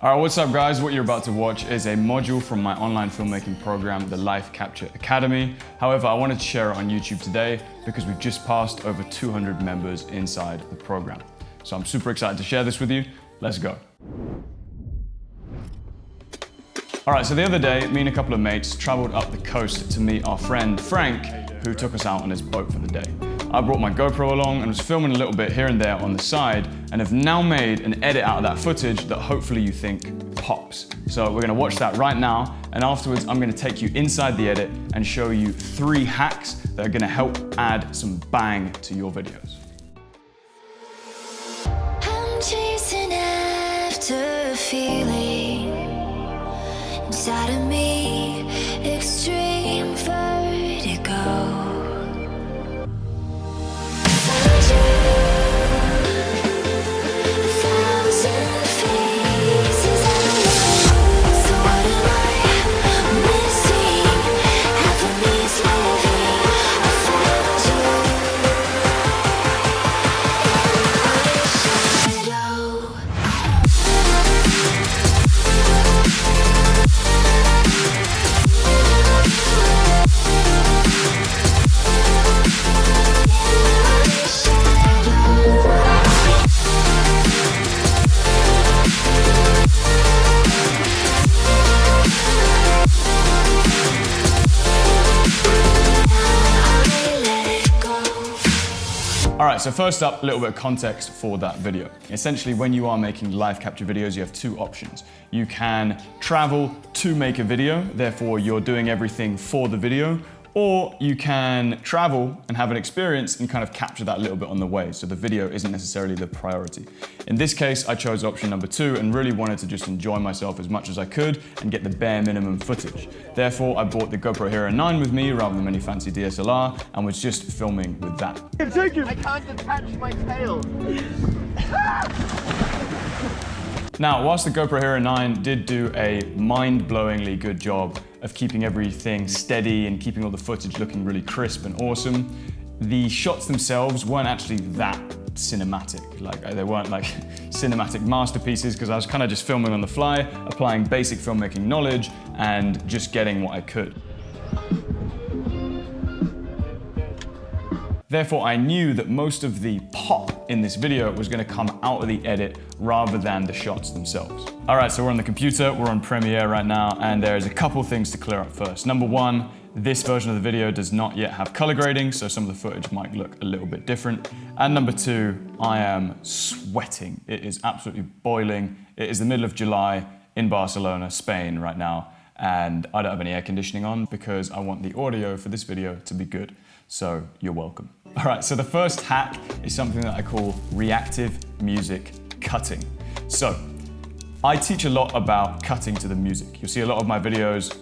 Alright, what's up guys? What you're about to watch is a module from my online filmmaking program, the Life Capture Academy. However, I wanted to share it on YouTube today because we've just passed over 200 members inside the program. So I'm super excited to share this with you. Let's go. Alright, so the other day, me and a couple of mates traveled up the coast to meet our friend Frank, who took us out on his boat for the day. I brought my GoPro along and was filming a little bit here and there on the side, and have now made an edit out of that footage that hopefully you think pops. So we're gonna watch that right now, and afterwards I'm gonna take you inside the edit and show you 3 hacks that are gonna help add some bang to your videos. I'm chasing after a feeling inside of me, extreme vertigo. Alright, so first up, a little bit of context for that video. Essentially, when you are making live capture videos, you have 2 options. You can travel to make a video, therefore you're doing everything for the video, or you can travel and have an experience and kind of capture that a little bit on the way, so the video isn't necessarily the priority. In this case, I chose option number 2 and really wanted to just enjoy myself as much as I could and get the bare minimum footage. Therefore, I brought the GoPro Hero 9 with me rather than any fancy DSLR and was just filming with that. I can't detach my tail. Now, whilst the GoPro Hero 9 did do a mind-blowingly good job of keeping everything steady and keeping all the footage looking really crisp and awesome, the shots themselves weren't actually that cinematic. Like, they weren't like cinematic masterpieces because I was kind of just filming on the fly, applying basic filmmaking knowledge and just getting what I could. Therefore, I knew that most of the pop in this video was gonna come out of the edit rather than the shots themselves. All right, so we're on the computer, we're on Premiere right now, and there's a couple things to clear up first. Number 1, this version of the video does not yet have color grading, so some of the footage might look a little bit different. And number 2, I am sweating. It is absolutely boiling. It is the middle of July in Barcelona, Spain right now, and I don't have any air conditioning on because I want the audio for this video to be good. So you're welcome. All right, so the first hack is something that I call reactive music cutting. So I teach a lot about cutting to the music. You'll see a lot of my videos,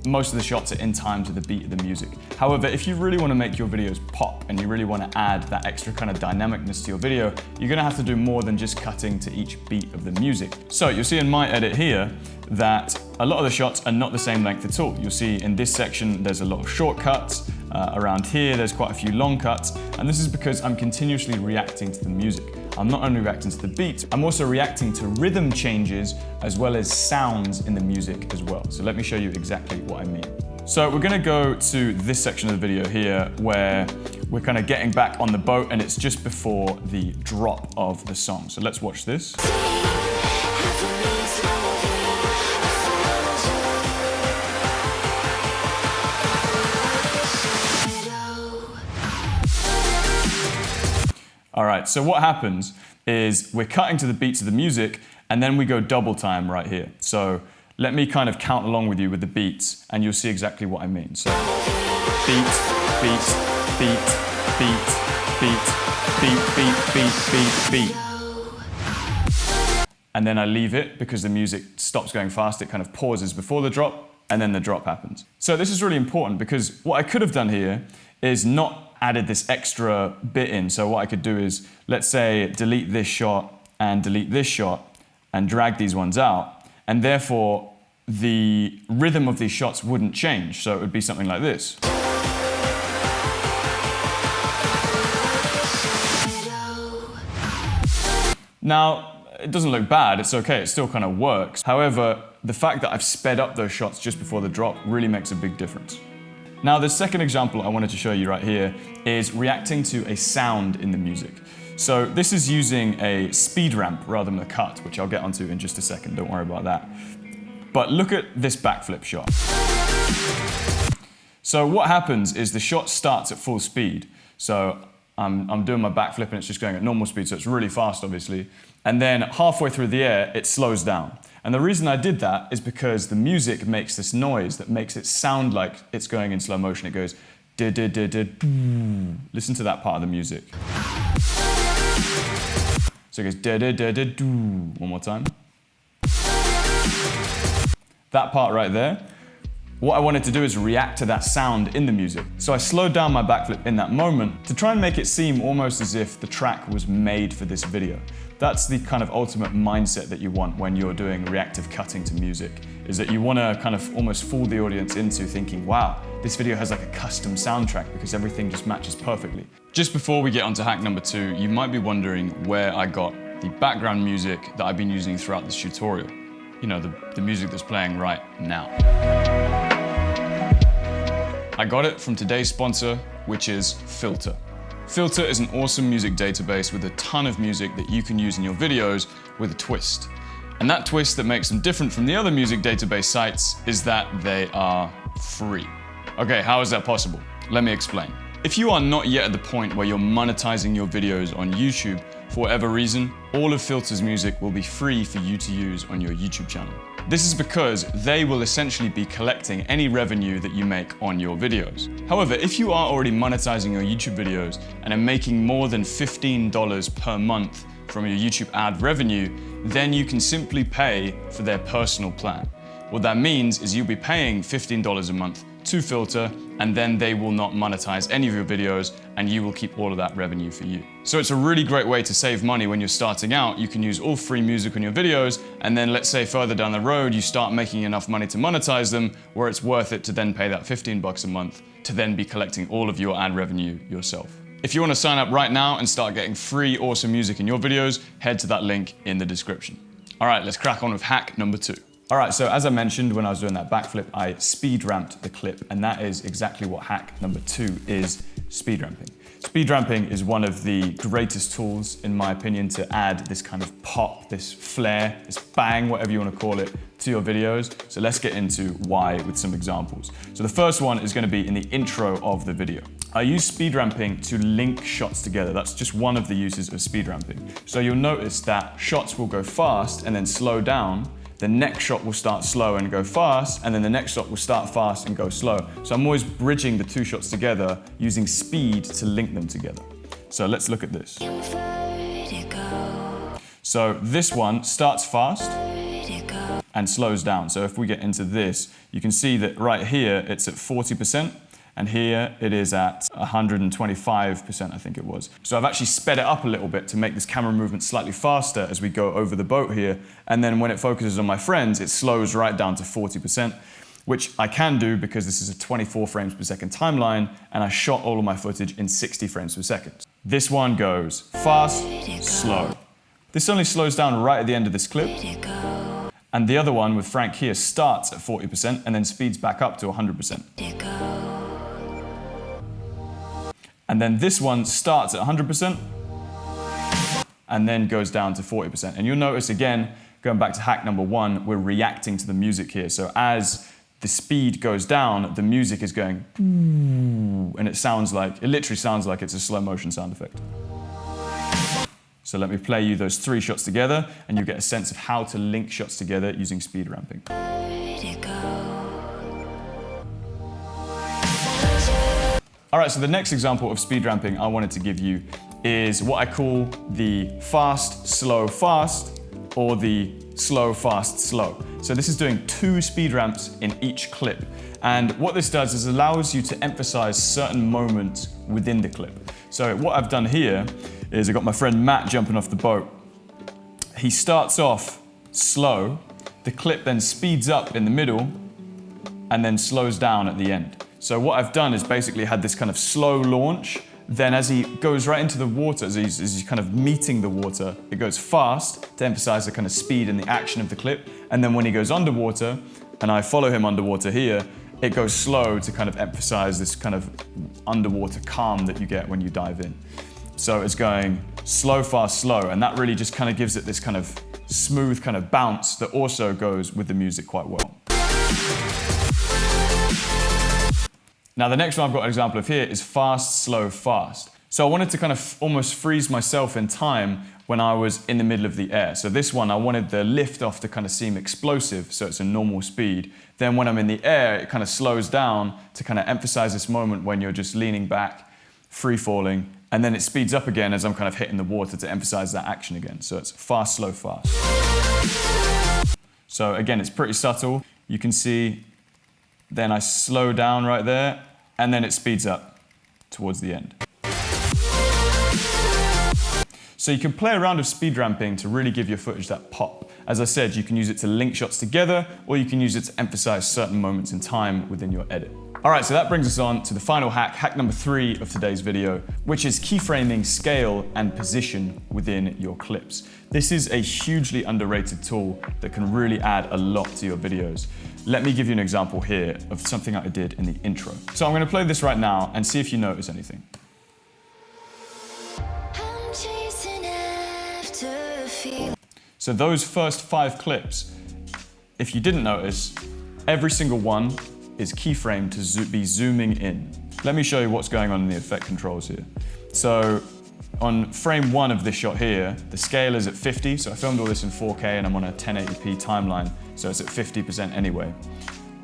most of the shots are in time to the beat of the music. However, if you really want to make your videos pop and you really want to add that extra kind of dynamicness to your video, you're going to have to do more than just cutting to each beat of the music. So you'll see in my edit here that a lot of the shots are not the same length at all. You'll see in this section there's a lot of shortcuts. Around here there's quite a few long cuts, and this is because I'm continuously reacting to the music. I'm not only reacting to the beat, I'm also reacting to rhythm changes as well as sounds in the music as well. So let me show you exactly what I mean. So we're gonna go to this section of the video here where we're kind of getting back on the boat and it's just before the drop of the song. So let's watch this. All right, so what happens is we're cutting to the beats of the music and then we go double time right here. So let me kind of count along with you with the beats and you'll see exactly what I mean. So beat, beat, beat, beat, beat, beat, beat, beat, beat, beat. And then I leave it because the music stops going fast. It kind of pauses before the drop and then the drop happens. So this is really important because what I could have done here is not added this extra bit in. So what I could do is, let's say, delete this shot and delete this shot and drag these ones out. And therefore, the rhythm of these shots wouldn't change. So it would be something like this. Now, it doesn't look bad, it's okay, it still kind of works. However, the fact that I've sped up those shots just before the drop really makes a big difference. Now, the second example I wanted to show you right here is reacting to a sound in the music. So this is using a speed ramp rather than a cut, which I'll get onto in just a second, don't worry about that. But look at this backflip shot. So what happens is the shot starts at full speed. So I'm doing my backflip and it's just going at normal speed, so it's really fast, obviously. And then halfway through the air, it slows down. And the reason I did that is because the music makes this noise that makes it sound like it's going in slow motion. It goes da-da-da-da-doo. Listen to that part of the music. So it goes da-da-da-da-doo. One more time. That part right there. What I wanted to do is react to that sound in the music. So I slowed down my backflip in that moment to try and make it seem almost as if the track was made for this video. That's the kind of ultimate mindset that you want when you're doing reactive cutting to music, is that you want to kind of almost fool the audience into thinking, wow, this video has like a custom soundtrack because everything just matches perfectly. Just before we get onto hack number 2, you might be wondering where I got the background music that I've been using throughout this tutorial. You know, the music that's playing right now. I got it from today's sponsor, which is Filter. Filter is an awesome music database with a ton of music that you can use in your videos with a twist. And that twist that makes them different from the other music database sites is that they are free. Okay, how is that possible? Let me explain. If you are not yet at the point where you're monetizing your videos on YouTube, for whatever reason, all of Filter's music will be free for you to use on your YouTube channel. This is because they will essentially be collecting any revenue that you make on your videos. However, if you are already monetizing your YouTube videos and are making more than $15 per month from your YouTube ad revenue, then you can simply pay for their personal plan. What that means is you'll be paying $15 a month to Filter, and then they will not monetize any of your videos and you will keep all of that revenue for you. So it's a really great way to save money when you're starting out. You can use all free music on your videos, and then let's say further down the road you start making enough money to monetize them where it's worth it to then pay that $15 a month to then be collecting all of your ad revenue yourself. If you want to sign up right now and start getting free awesome music in your videos, head to that link in the description. All right, let's crack on with hack number 2. All right, so as I mentioned, when I was doing that backflip, I speed ramped the clip, and that is exactly what hack number 2 is, speed ramping. Speed ramping is one of the greatest tools, in my opinion, to add this kind of pop, this flair, this bang, whatever you want to call it, to your videos. So let's get into why with some examples. So the first one is going to be in the intro of the video. I use speed ramping to link shots together. That's just one of the uses of speed ramping. So you'll notice that shots will go fast and then slow down. The next shot will start slow and go fast, and then the next shot will start fast and go slow. So I'm always bridging the two shots together using speed to link them together. So let's look at this. So this one starts fast and slows down. So if we get into this, you can see that right here it's at 40%. And here it is at 125%, I think it was. So I've actually sped it up a little bit to make this camera movement slightly faster as we go over the boat here. And then when it focuses on my friends, it slows right down to 40%, which I can do because this is a 24 frames per second timeline, and I shot all of my footage in 60 frames per second. This one goes fast, slow. This only slows down right at the end of this clip. And the other one with Frank here starts at 40% and then speeds back up to 100%. And then this one starts at 100% and then goes down to 40%. And you'll notice again, going back to hack number 1, we're reacting to the music here. So as the speed goes down, the music is going, and it literally sounds like it's a slow motion sound effect. So let me play you those 3 shots together and you get a sense of how to link shots together using speed ramping. All right, so the next example of speed ramping I wanted to give you is what I call the fast, slow, fast, or the slow, fast, slow. So this is doing 2 speed ramps in each clip. And what this does is allows you to emphasize certain moments within the clip. So what I've done here is I got my friend Matt jumping off the boat. He starts off slow, the clip then speeds up in the middle, and then slows down at the end. So what I've done is basically had this kind of slow launch then as he goes right into the water, as he's kind of meeting the water, it goes fast to emphasize the kind of speed and the action of the clip. And then when he goes underwater, and I follow him underwater here, it goes slow to kind of emphasize this kind of underwater calm that you get when you dive in. So it's going slow, fast, slow, and that really just kind of gives it this kind of smooth kind of bounce that also goes with the music quite well. Now the next one I've got an example of here is fast, slow, fast. So I wanted to kind of almost freeze myself in time when I was in the middle of the air. So this one, I wanted the lift off to kind of seem explosive, so it's a normal speed. Then when I'm in the air, it kind of slows down to kind of emphasize this moment when you're just leaning back, free falling, and then it speeds up again as I'm kind of hitting the water to emphasize that action again. So it's fast, slow, fast. So again, it's pretty subtle. You can see, then I slow down right there, and then it speeds up towards the end. So you can play around with speed ramping to really give your footage that pop. As I said, you can use it to link shots together, or you can use it to emphasize certain moments in time within your edit. All right, so that brings us on to the final hack, hack number 3 of today's video, which is keyframing scale and position within your clips. This is a hugely underrated tool that can really add a lot to your videos. Let me give you an example here of something I did in the intro. So I'm gonna play this right now and see if you notice anything. I'm chasing after a feeling. So those first 5 clips, if you didn't notice, every single one is keyframed to be zooming in. Let me show you what's going on in the effect controls here. So on frame 1 of this shot here, the scale is at 50, so I filmed all this in 4K and I'm on a 1080p timeline, so it's at 50% anyway.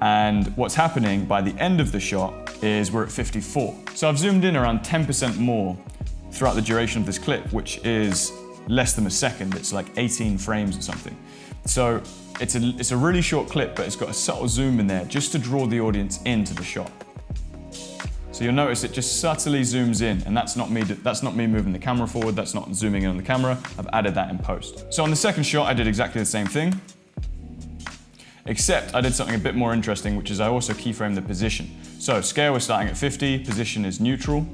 And what's happening by the end of the shot is we're at 54. So I've zoomed in around 10% more throughout the duration of this clip, which is less than a second. It's like 18 frames or something. So it's a really short clip, but it's got a subtle zoom in there just to draw the audience into the shot. So you'll notice it just subtly zooms in, and that's not me moving the camera forward, that's not zooming in on the camera, I've added that in post. So on the second shot, I did exactly the same thing, except I did something a bit more interesting, which is I also keyframed the position. So scale was starting at 50, position is neutral,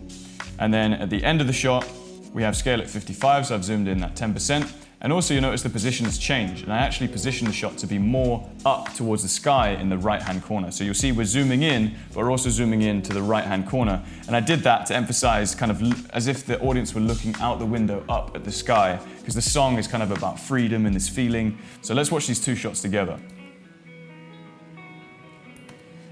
and then at the end of the shot, we have scale at 55, so I've zoomed in that 10%. And also you notice the position has changed, and I actually positioned the shot to be more up towards the sky in the right-hand corner. So you'll see we're zooming in, but we're also zooming in to the right-hand corner. And I did that to emphasize kind of as if the audience were looking out the window up at the sky, because the song is kind of about freedom and this feeling. So let's watch these 2 shots together.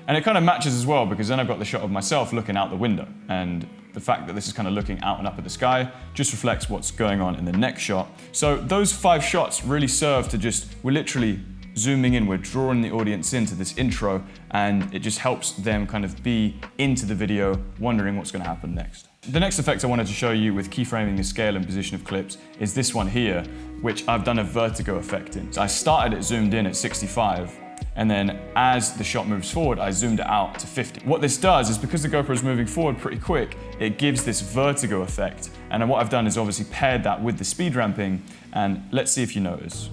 And it kind of matches as well, because then I've got the shot of myself looking out the window, and the fact that this is kind of looking out and up at the sky just reflects what's going on in the next shot. So those 5 shots really serve to we're literally zooming in, we're drawing the audience into this intro, and it just helps them kind of be into the video, wondering what's going to happen next. The next effect I wanted to show you with keyframing the scale and position of clips is this one here, which I've done a vertigo effect in. So I started it zoomed in at 65, and then as the shot moves forward, I zoomed it out to 50. What this does is, because the GoPro is moving forward pretty quick, it gives this vertigo effect. And what I've done is obviously paired that with the speed ramping, and let's see if you notice.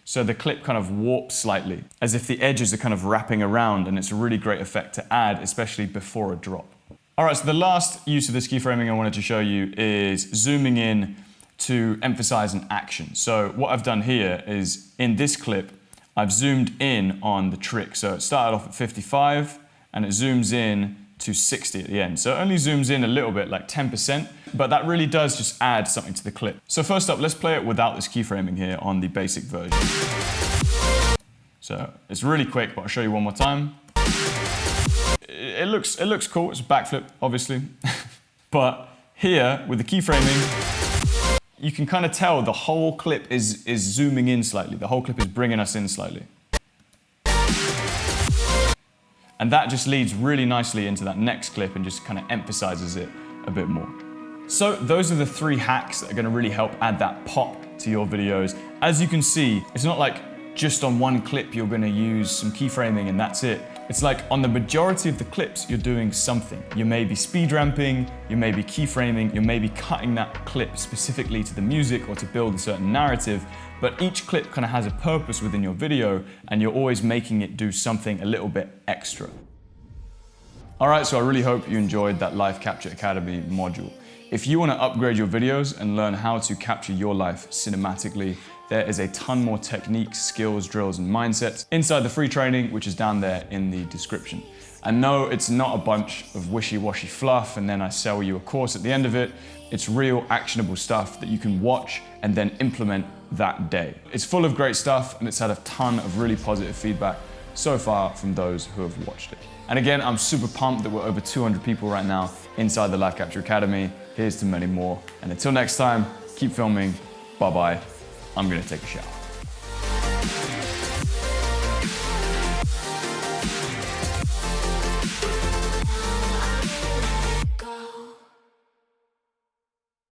So the clip kind of warps slightly, as if the edges are kind of wrapping around, and it's a really great effect to add, especially before a drop. All right, so the last use of this keyframing I wanted to show you is zooming in to emphasize an action. So what I've done here is, in this clip, I've zoomed in on the trick. So it started off at 55 and it zooms in to 60 at the end. So it only zooms in a little bit, like 10%, but that really does just add something to the clip. So first up, let's play it without this keyframing here on the basic version. So it's really quick, but I'll show you one more time. It looks cool, it's a backflip, obviously. But here, with the keyframing, you can kind of tell the whole clip is zooming in slightly. The whole clip is bringing us in slightly. And that just leads really nicely into that next clip and just kind of emphasizes it a bit more. So those are the 3 hacks that are going to really help add that pop to your videos. As you can see, it's not like just on one clip you're going to use some keyframing and that's it. It's like on the majority of the clips, you're doing something. You may be speed ramping, you may be keyframing, you may be cutting that clip specifically to the music or to build a certain narrative, but each clip kind of has a purpose within your video, and you're always making it do something a little bit extra. All right, so I really hope you enjoyed that Life Capture Academy module. If you want to upgrade your videos and learn how to capture your life cinematically, there is a ton more techniques, skills, drills, and mindsets inside the free training, which is down there in the description. And no, it's not a bunch of wishy-washy fluff and then I sell you a course at the end of it. It's real actionable stuff that you can watch and then implement that day. It's full of great stuff and it's had a ton of really positive feedback so far from those who have watched it. And again, I'm super pumped that we're over 200 people right now inside the Life Capture Academy. Here's to many more. And until next time, keep filming. Bye-bye. I'm gonna take a shower.